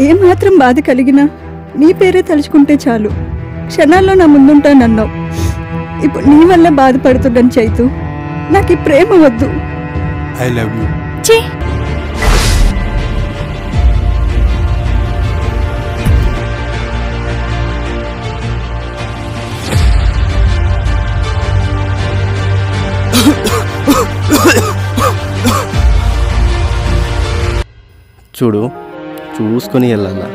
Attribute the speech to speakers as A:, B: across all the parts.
A: ఏమాత్రం బాధ కలిగినా నీ పేరే తలుచుకుంటే చాలు, క్షణాల్లో నా ముందుంటానన్నావు. ఇప్పుడు నీ వల్ల బాధపడుతున్నాను చైతు. నాకు ఈ ప్రేమ వద్దు.
B: I love you.
C: చూడు, చూసుకొని వెళ్ళాలా,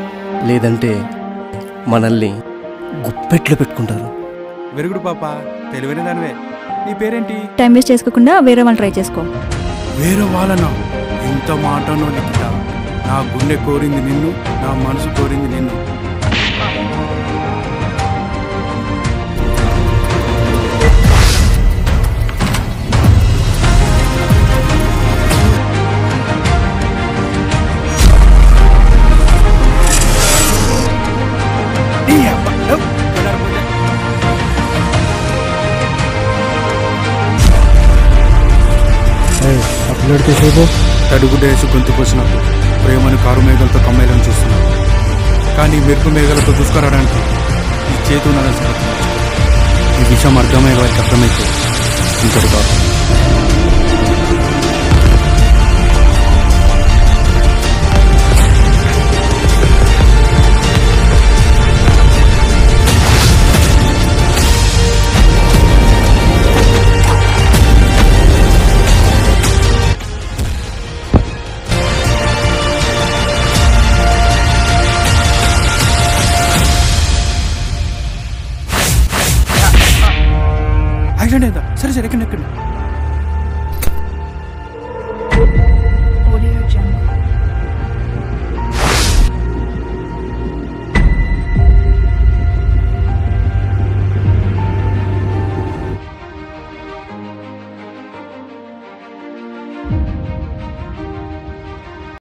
C: లేదంటే మనల్ని గుప్పెట్లో పెట్టుకుంటారు.
B: వెరుగుడు పాప, తెలివైన దానివే. నీ పేరేంటి?
A: టైం వేస్ట్ చేసుకోకుండా వేరే వాళ్ళు ట్రై చేసుకో.
B: వేరే వాళ్ళనా? ఎంత మాటనో లిఖిత. నా గుండె కోరింది నిన్ను, నా మనసు కోరింది నిన్ను. తడుగుడేసి గొంతు కోసినప్పుడు ప్రేమను కారు మేఘలతో కమ్మేయాలని చూస్తున్నాను. కానీ మెరుపు మేఘలతో దూసుకురావడానికి ఈ చేతు నరసిపోతుంది. ఈ విషయం అర్థమయ్యే వారికి అర్థమైతే ఇంకటి కాదు. సరే సరే, ఎక్కండి ఎక్కండి.